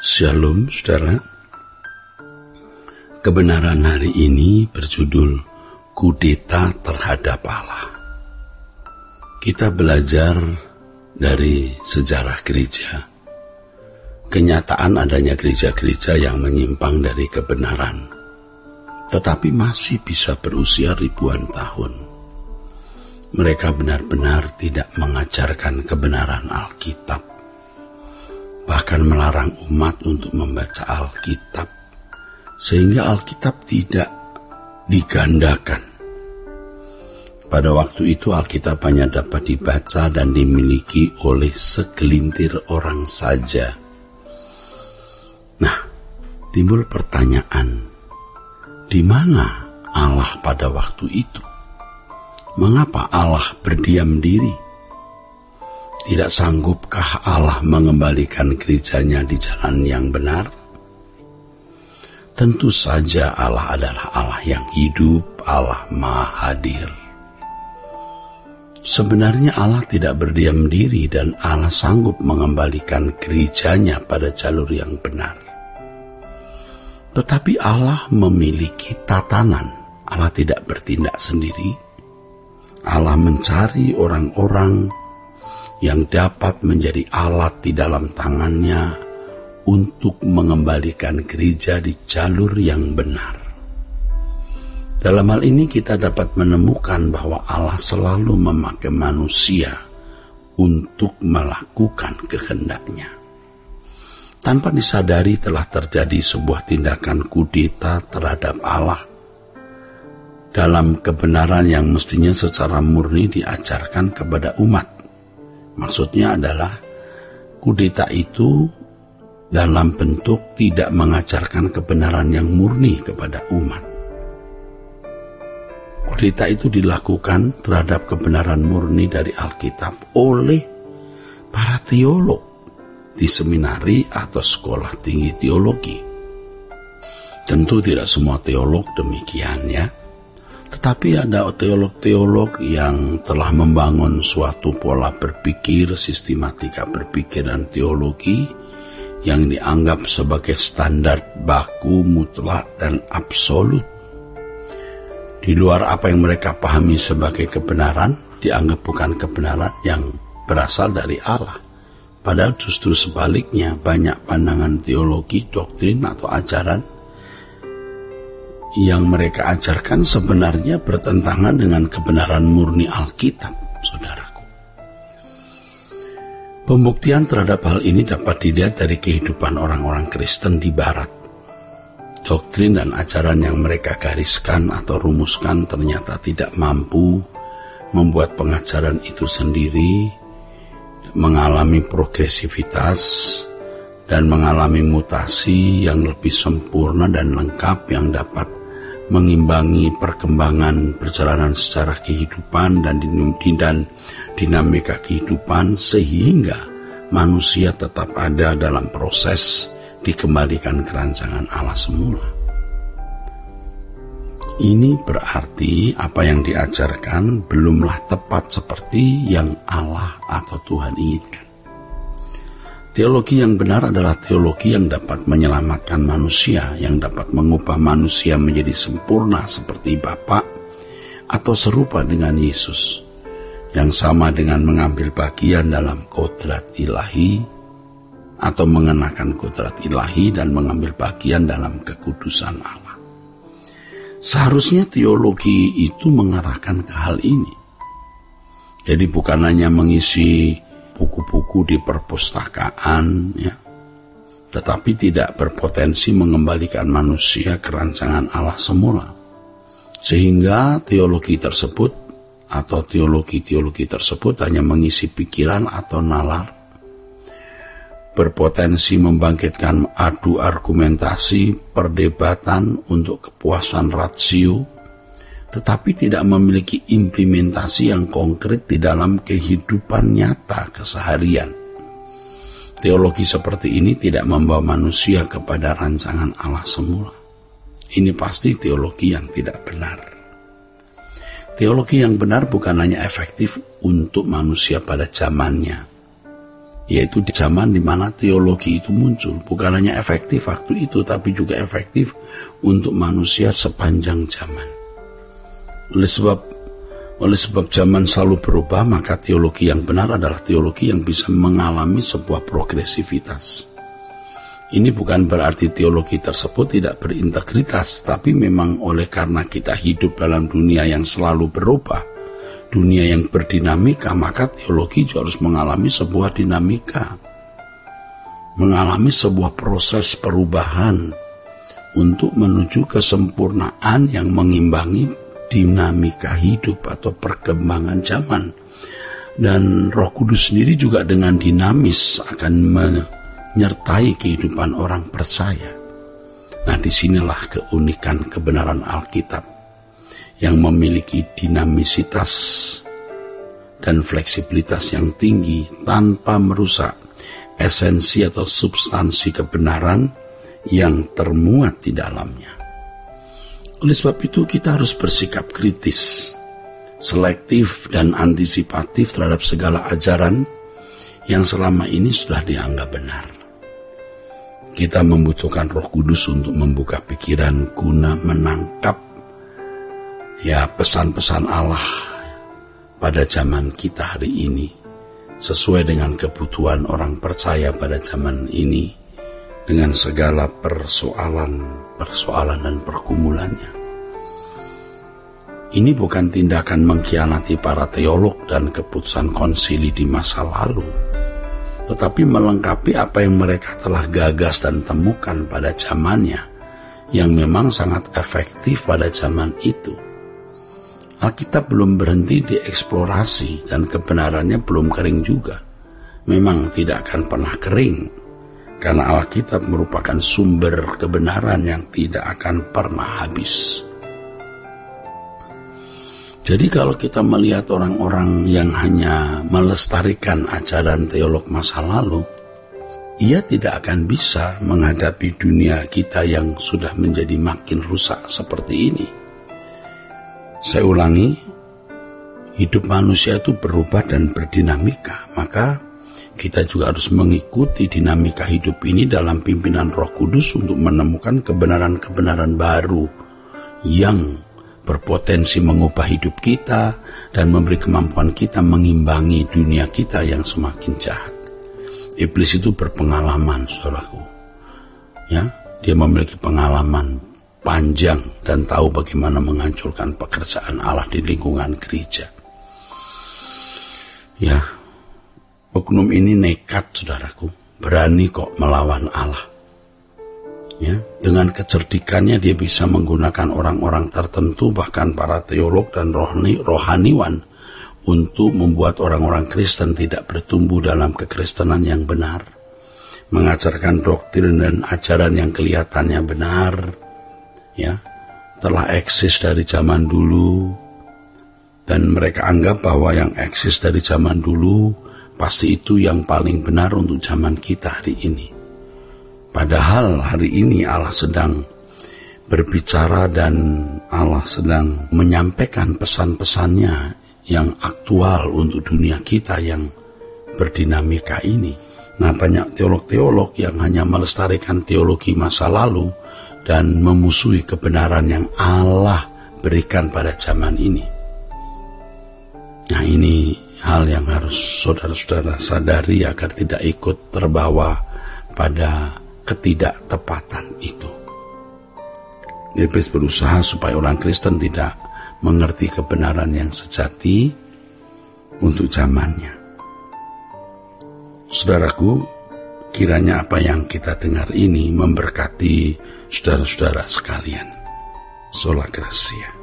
Shalom saudara. Kebenaran hari ini berjudul Kudeta terhadap Allah. Kita belajar dari sejarah gereja. Kenyataan adanya gereja-gereja yang menyimpang dari kebenaran, tetapi masih bisa berusia ribuan tahun. Mereka benar-benar tidak mengajarkan kebenaran Alkitab, bahkan melarang umat untuk membaca Alkitab, sehingga Alkitab tidak digandakan. Pada waktu itu Alkitab hanya dapat dibaca dan dimiliki oleh segelintir orang saja. Nah, timbul pertanyaan, di mana Allah pada waktu itu? Mengapa Allah berdiam diri? Tidak sanggupkah Allah mengembalikan gerejanya di jalan yang benar? Tentu saja Allah adalah Allah yang hidup, Allah Maha Hadir. Sebenarnya Allah tidak berdiam diri dan Allah sanggup mengembalikan gerejanya pada jalur yang benar. Tetapi Allah memiliki tatanan. Allah tidak bertindak sendiri. Allah mencari orang-orang yang dapat menjadi alat di dalam tangannya untuk mengembalikan gereja di jalur yang benar. Dalam hal ini kita dapat menemukan bahwa Allah selalu memakai manusia untuk melakukan kehendaknya. Tanpa disadari telah terjadi sebuah tindakan kudeta terhadap Allah dalam kebenaran yang mestinya secara murni diajarkan kepada umat. Maksudnya adalah kudeta itu dalam bentuk tidak mengajarkan kebenaran yang murni kepada umat. Kudeta itu dilakukan terhadap kebenaran murni dari Alkitab oleh para teolog di seminari atau sekolah tinggi teologi. Tentu tidak semua teolog demikian ya. Tetapi ada teolog-teolog yang telah membangun suatu pola berpikir, sistematika berpikir dan teologi yang dianggap sebagai standar baku, mutlak, dan absolut. Di luar apa yang mereka pahami sebagai kebenaran, dianggap bukan kebenaran yang berasal dari Allah. Padahal justru sebaliknya, banyak pandangan teologi, doktrin, atau ajaran yang mereka ajarkan sebenarnya bertentangan dengan kebenaran murni Alkitab, saudaraku. Pembuktian terhadap hal ini dapat dilihat dari kehidupan orang-orang Kristen di Barat. Doktrin dan ajaran yang mereka gariskan atau rumuskan ternyata tidak mampu membuat pengajaran itu sendiri mengalami progresivitas dan mengalami mutasi yang lebih sempurna dan lengkap yang dapat mengimbangi perkembangan perjalanan secara kehidupan dan dinamika kehidupan sehingga manusia tetap ada dalam proses dikembalikan ke rancangan Allah semula. Ini berarti apa yang diajarkan belumlah tepat seperti yang Allah atau Tuhan inginkan. Teologi yang benar adalah teologi yang dapat menyelamatkan manusia, yang dapat mengubah manusia menjadi sempurna seperti Bapa atau serupa dengan Yesus, yang sama dengan mengambil bagian dalam kodrat ilahi atau mengenakan kodrat ilahi dan mengambil bagian dalam kekudusan Allah. Seharusnya teologi itu mengarahkan ke hal ini. Jadi bukan hanya mengisi buku-buku di perpustakaan, ya, tetapi tidak berpotensi mengembalikan manusia ke rancangan Allah semula. Sehingga teologi tersebut atau teologi-teologi tersebut hanya mengisi pikiran atau nalar, berpotensi membangkitkan adu argumentasi, perdebatan untuk kepuasan rasio, tetapi tidak memiliki implementasi yang konkret di dalam kehidupan nyata keseharian. Teologi seperti ini tidak membawa manusia kepada rancangan Allah semula. Ini pasti teologi yang tidak benar. Teologi yang benar bukan hanya efektif untuk manusia pada zamannya, yaitu di zaman di mana teologi itu muncul. Bukan hanya efektif waktu itu, tapi juga efektif untuk manusia sepanjang zaman. Oleh sebab zaman selalu berubah, maka teologi yang benar adalah teologi yang bisa mengalami sebuah progresivitas. Ini bukan berarti teologi tersebut tidak berintegritas, tapi memang oleh karena kita hidup dalam dunia yang selalu berubah, dunia yang berdinamika, maka teologi juga harus mengalami sebuah dinamika, mengalami sebuah proses perubahan untuk menuju kesempurnaan yang mengimbangi dinamika hidup atau perkembangan zaman. Dan Roh Kudus sendiri juga dengan dinamis akan menyertai kehidupan orang percaya. Nah, disinilah keunikan kebenaran Alkitab yang memiliki dinamisitas dan fleksibilitas yang tinggi tanpa merusak esensi atau substansi kebenaran yang termuat di dalamnya. Oleh sebab itu kita harus bersikap kritis, selektif dan antisipatif terhadap segala ajaran yang selama ini sudah dianggap benar. Kita membutuhkan Roh Kudus untuk membuka pikiran guna menangkap pesan-pesan Allah pada zaman kita hari ini, sesuai dengan kebutuhan orang percaya pada zaman ini, dengan segala persoalan dan pergumulannya. Ini bukan tindakan mengkhianati para teolog dan keputusan konsili di masa lalu, tetapi melengkapi apa yang mereka telah gagas dan temukan pada zamannya, yang memang sangat efektif pada zaman itu. Alkitab belum berhenti dieksplorasi dan kebenarannya belum kering juga. Memang tidak akan pernah kering, karena Alkitab merupakan sumber kebenaran yang tidak akan pernah habis. Jadi kalau kita melihat orang-orang yang hanya melestarikan ajaran teolog masa lalu, ia tidak akan bisa menghadapi dunia kita yang sudah menjadi makin rusak seperti ini. Saya ulangi, hidup manusia itu berubah dan berdinamika, maka kita juga harus mengikuti dinamika hidup ini dalam pimpinan Roh Kudus untuk menemukan kebenaran-kebenaran baru yang berpotensi mengubah hidup kita dan memberi kemampuan kita mengimbangi dunia kita yang semakin jahat. Iblis itu berpengalaman, saudaraku. Dia memiliki pengalaman panjang dan tahu bagaimana menghancurkan pekerjaan Allah di lingkungan gereja. Oknum ini nekat, saudaraku, berani kok melawan Allah. Dengan kecerdikannya dia bisa menggunakan orang-orang tertentu, bahkan para teolog dan rohaniwan, untuk membuat orang-orang Kristen tidak bertumbuh dalam kekristenan yang benar, mengajarkan doktrin dan ajaran yang kelihatannya benar, telah eksis dari zaman dulu, dan mereka anggap bahwa yang eksis dari zaman dulu pasti itu yang paling benar untuk zaman kita hari ini. Padahal hari ini Allah sedang berbicara dan Allah sedang menyampaikan pesan-pesannya yang aktual untuk dunia kita yang berdinamika ini. Nah, banyak teolog-teolog yang hanya melestarikan teologi masa lalu dan memusuhi kebenaran yang Allah berikan pada zaman ini. Nah, ini hal yang harus saudara-saudara sadari agar tidak ikut terbawa pada ketidaktepatan itu. Iblis berusaha supaya orang Kristen tidak mengerti kebenaran yang sejati untuk zamannya. Saudaraku, kiranya apa yang kita dengar ini memberkati saudara-saudara sekalian. Sola Gracia.